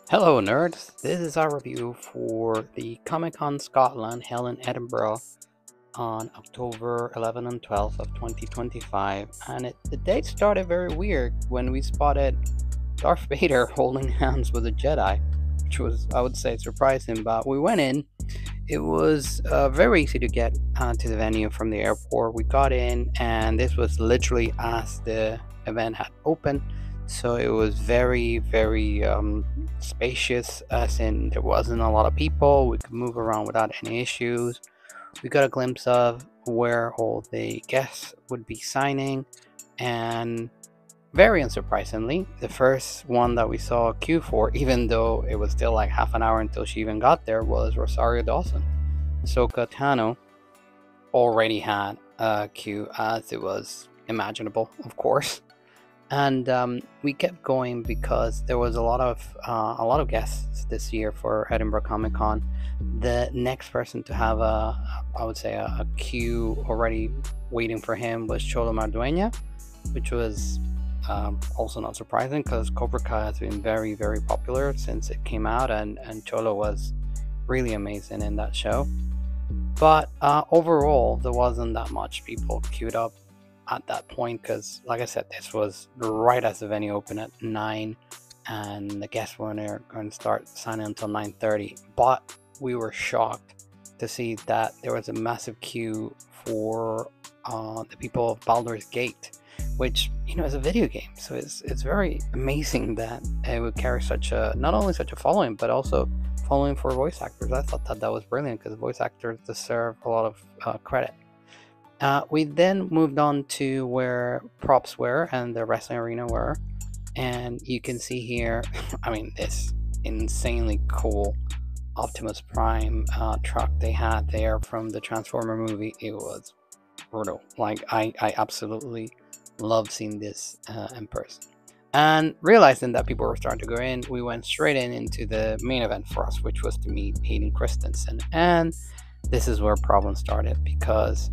Hello, nerds. This is our review for the Comic Con Scotland held in Edinburgh on October 11 and 12th of 2025. And the date started very weird when we spotted Darth Vader holding hands with a Jedi, which was, I would say, surprising. But we went in. It was very easy to get to the venue from the airport. We got in, and this was literally as the event had opened. So it was very, very spacious, as in there wasn't a lot of people. We could move around without any issues. We got a glimpse of where all the guests would be signing, and very unsurprisingly, the first one that we saw a queue for, even though it was still like half an hour until she even got there, was Rosario Dawson. Ahsoka Tano already had a queue, as it was imaginable, of course. And we kept going because there was a lot of guests this year for Edinburgh Comic Con. The next person to have I would say a queue already waiting for him was Cholo Mardueña, which was also not surprising because Cobra Kai has been very, very popular since it came out, and Cholo was really amazing in that show. But overall, there wasn't that much people queued up at that point because, like I said, this was right as the venue opened at 9, and the guests weren't going to start signing until 9:30. But we were shocked to see that there was a massive queue for the people of Baldur's Gate, which is a video game. So it's very amazing that it would carry such a, not only such a following, but also following for voice actors. I thought that was brilliant because voice actors deserve a lot of credit. We then moved on to where props were and the wrestling arena were, and you can see here, I mean, this insanely cool Optimus Prime truck they had there from the Transformer movie. It was brutal. Like, I absolutely love seeing this in person. And realizing that people were starting to go in, we went straight into the main event for us, which was to meet Hayden Christensen. And this is where problems started because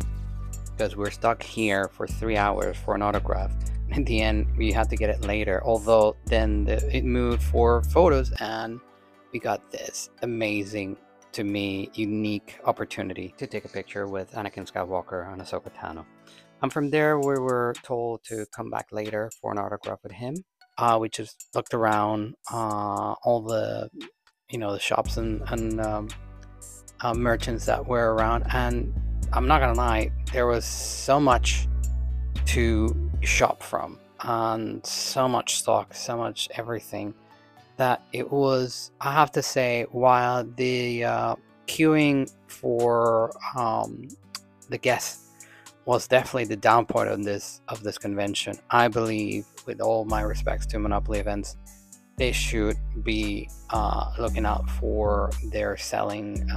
we're stuck here for 3 hours for an autograph. In the end, we had to get it later. Although then it moved for photos, and we got this amazing, to me, unique opportunity to take a picture with Anakin Skywalker and Ahsoka Tano. And from there, we were told to come back later for an autograph with him. We just looked around all the shops and merchants that were around, and I'm not gonna lie, there was so much to shop from, and so much stock, so much everything, that it was, I have to say, while the queuing for the guests was definitely the down point of this convention, I believe, with all my respects to Monopoly events, they should be looking out for their selling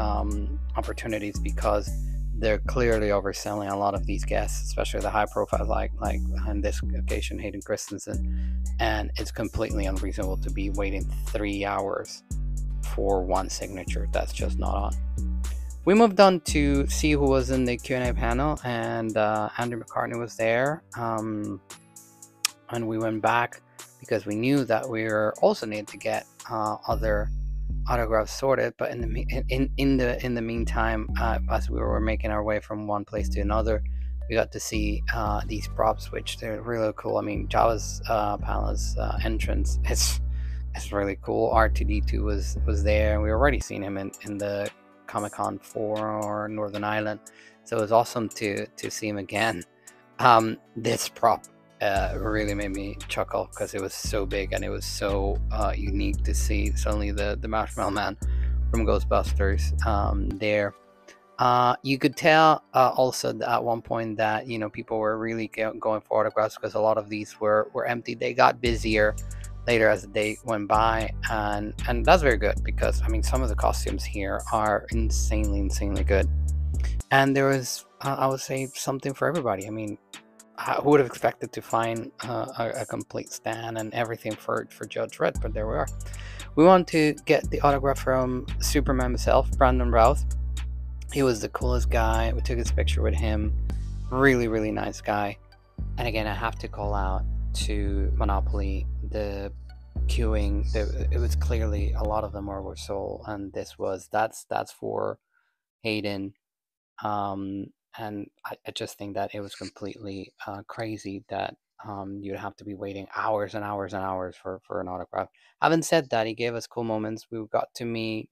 opportunities, because they're clearly overselling a lot of these guests, especially the high profile, like on this occasion, Hayden Christensen. And it's completely unreasonable to be waiting 3 hours for one signature. That's just not on. We moved on to see who was in the Q&A panel, and Andrew McCartney was there. And we went back because we knew that we were also needed to get other autographs sorted. But in the meantime, as we were making our way from one place to another, we got to see these props, which they're really cool. I mean, Java's Palace entrance, it's really cool. R2D2 was there, and we already seen him in the Comic-Con for Northern Ireland, so it was awesome to see him again. This prop really made me chuckle because it was so big and it was so unique to see suddenly the Marshmallow Man from Ghostbusters there. You could tell also at one point that people were really going for autographs because a lot of these were empty. They got busier later as the day went by, and that's very good because, I mean, some of the costumes here are insanely good, and there was I would say something for everybody. I mean, who would have expected to find a complete stand and everything for Judge Red, but there we are. We want to get the autograph from Superman himself, Brandon Routh. He was the coolest guy. We took his picture with him. Really nice guy. And again, I have to call out to Monopoly the queuing. It was clearly a lot of them were sold, and that's for Hayden. Um, and I just think that it was completely crazy that you'd have to be waiting hours and hours and hours for an autograph. Having said that, he gave us cool moments. We got to meet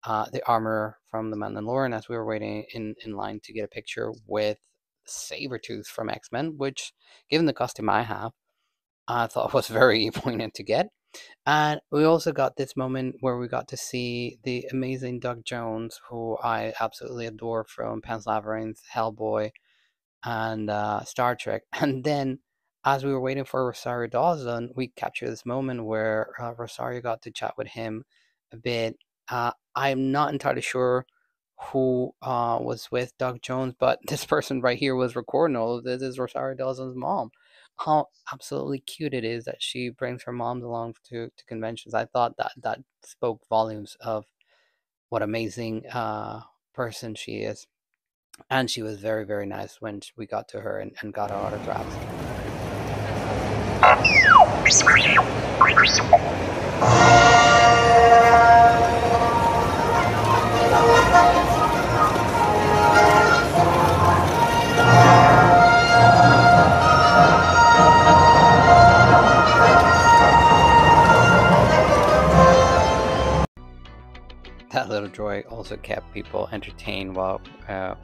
the armor from the Mandalorian as we were waiting in line to get a picture with Sabretooth from X-Men, which, given the costume I have, I thought was very poignant to get. And we also got this moment where we got to see the amazing Doug Jones, who I absolutely adore from Pan's Labyrinth, Hellboy, and Star Trek. And then, as we were waiting for Rosario Dawson, we captured this moment where Rosario got to chat with him a bit. I'm not entirely sure who was with Doug Jones, but this person right here was recording all of this. This is Rosario Dawson's mom. How absolutely cute it is that she brings her moms along to conventions. I thought that spoke volumes of what amazing person she is. And she was very, very nice when we got to her and got her autographs. That little droid also kept people entertained while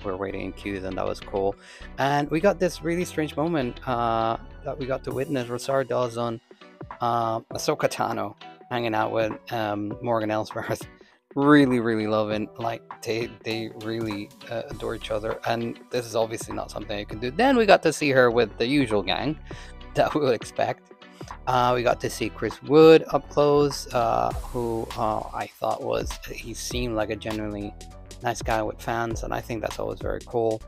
we're waiting in queues, and that was cool. And we got this really strange moment that we got to witness. Rosario Dawson, Ahsoka Tano hanging out with Morgan Elsworth. Really, really loving. Like they really adore each other, and this is obviously not something you can do. Then we got to see her with the usual gang that we would expect. We got to see Chris Wood up close, who I thought he seemed like a genuinely nice guy with fans, and I think that's always very cool.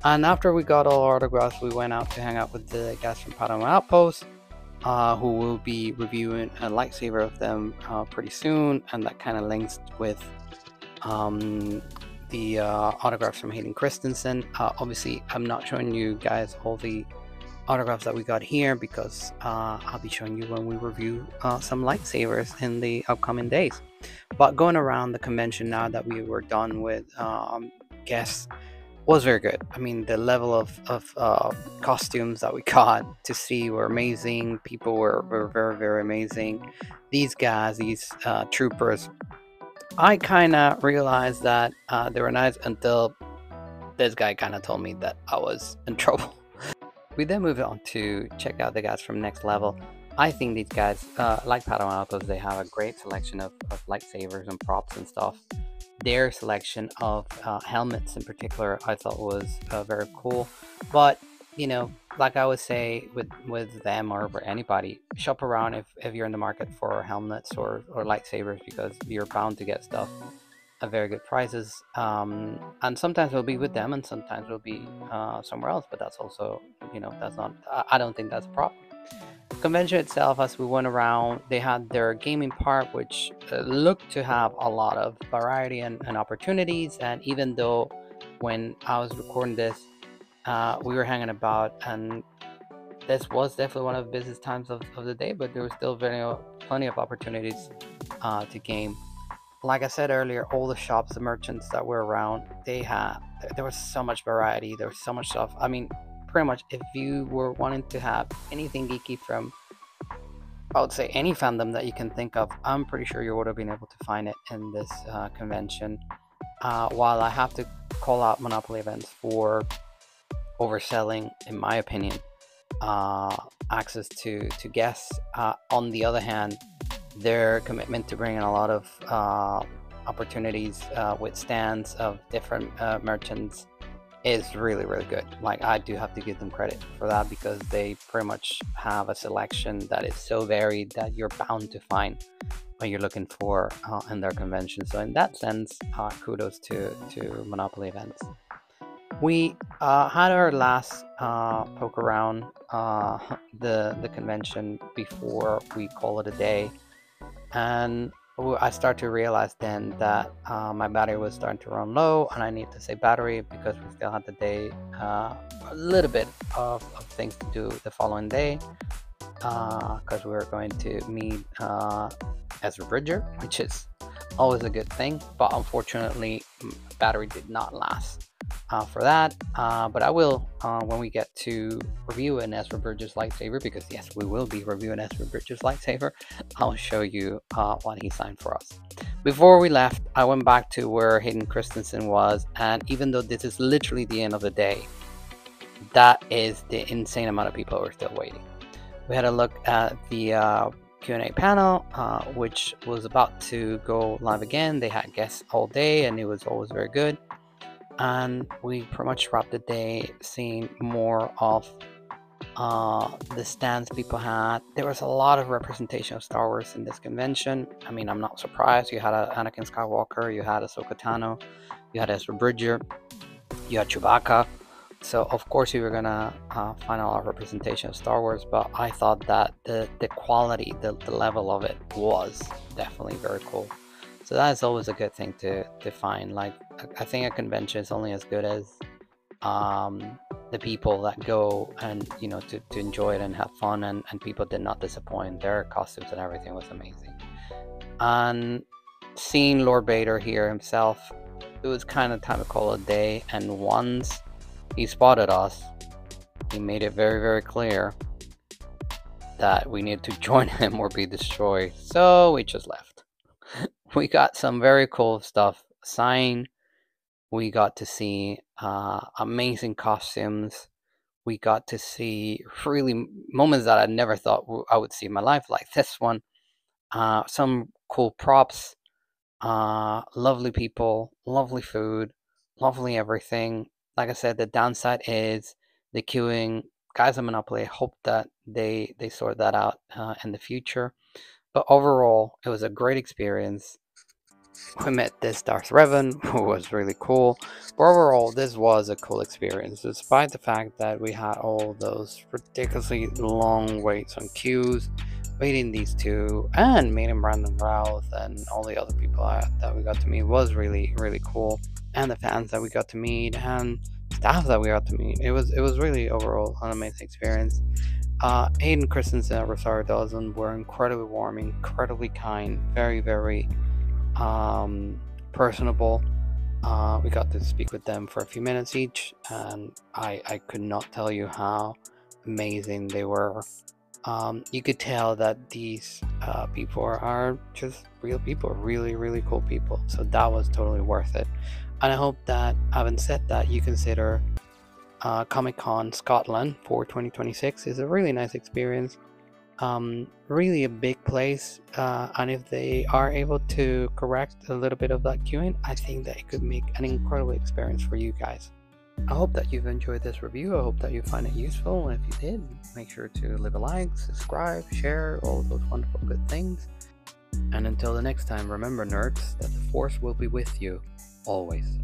And after we got all our autographs, we went out to hang out with the guys from Padawon Outpost, who will be reviewing a lightsaber of them pretty soon, and that kind of links with the autographs from Hayden Christensen. Obviously, I'm not showing you guys all the autographs that we got here because I'll be showing you when we review some lightsabers in the upcoming days. But going around the convention now that we were done with guests was very good. I mean, the level of costumes that we got to see were amazing. People were very, very amazing. These guys, these troopers, I kind of realized that they were nice until this guy kind of told me that I was in trouble. We then moved on to check out the guys from Next Level. I think these guys, like Padawan Outpost, they have a great selection of lightsabers and props and stuff. Their selection of helmets in particular, I thought was very cool. But, you know, like I would say with them or for anybody, shop around if you're in the market for helmets or lightsabers, because you're bound to get stuff at very good prices, and sometimes we'll be with them and sometimes we'll be somewhere else, but that's also, you know, that's not, I don't think that's a problem. Convention itself, as we went around, they had their gaming part, which looked to have a lot of variety and opportunities. And even though when I was recording this, we were hanging about, and this was definitely one of the busiest times of the day, but there was still plenty of opportunities to game. Like I said earlier, all the shops, the merchants that were around, there was so much variety, there was so much stuff. I mean, pretty much if you were wanting to have anything geeky from, I would say, any fandom that you can think of, I'm pretty sure you would have been able to find it in this convention. While I have to call out Monopoly Events for overselling, in my opinion, access to guests, on the other hand, their commitment to bringing a lot of opportunities with stands of different merchants is really, really good. Like, I do have to give them credit for that, because they pretty much have a selection that is so varied that you're bound to find what you're looking for in their convention. So in that sense, kudos to Monopoly Events. We had our last poke around the convention before we call it a day, and I start to realize then that my battery was starting to run low, and I need to save battery because we still had the day, a little bit of things to do the following day. because we're going to meet Ezra Bridger, which is always a good thing. But unfortunately, battery did not last for that. But I will when we get to review an Ezra Bridger's lightsaber, because yes, we will be reviewing Ezra Bridger's lightsaber. I'll show you what he signed for us. Before we left, I went back to where Hayden Christensen was, and even though this is literally the end of the day, that is the insane amount of people who are still waiting. We had a look at the Q&A panel, which was about to go live again. They had guests all day, and it was always very good. And we pretty much wrapped the day seeing more of the stands people had. There was a lot of representation of Star Wars in this convention. I mean, I'm not surprised. You had Anakin Skywalker, you had Ahsoka Tano, you had Ezra Bridger, you had Chewbacca. So of course you were gonna find a lot of representation of Star Wars, but I thought that the quality, the level of it was definitely very cool. So that is always a good thing to find. Like, I think a convention is only as good as the people that go and, you know, to enjoy it and have fun, and people did not disappoint. Their costumes and everything was amazing. And seeing Lord Vader here himself, it was kind of time to call it a day. And once he spotted us, he made it very, very clear that we needed to join him or be destroyed. So we just left. We got some very cool stuff signed. We got to see amazing costumes. We got to see really moments that I never thought I would see in my life, like this one. Some cool props, lovely people, lovely food, lovely everything. Like I said, the downside is the queuing. Guys at Monopoly, I hope that they sort that out in the future. But overall, it was a great experience. We met this Darth Revan, who was really cool. But overall, this was a cool experience, despite the fact that we had all those ridiculously long waits on queues. Meeting these two and meeting Brandon Routh and all the other people that we got to meet was really, really cool. And the fans that we got to meet and staff that we got to meet. It was really overall an amazing experience. Hayden Christensen and Rosario Dawson were incredibly warm, incredibly kind, very, very personable. We got to speak with them for a few minutes each, and I could not tell you how amazing they were. You could tell that these people are just real people, really, really cool people. So that was totally worth it. And I hope that, having said that, you consider Comic-Con Scotland for 2026 is a really nice experience. Really a big place, and if they are able to correct a little bit of that queuing, I think that it could make an incredible experience for you guys. I hope that you've enjoyed this review. I hope that you find it useful, and if you did, make sure to leave a like, subscribe, share, all those wonderful good things. And until the next time, remember, nerds, that the Force will be with you always.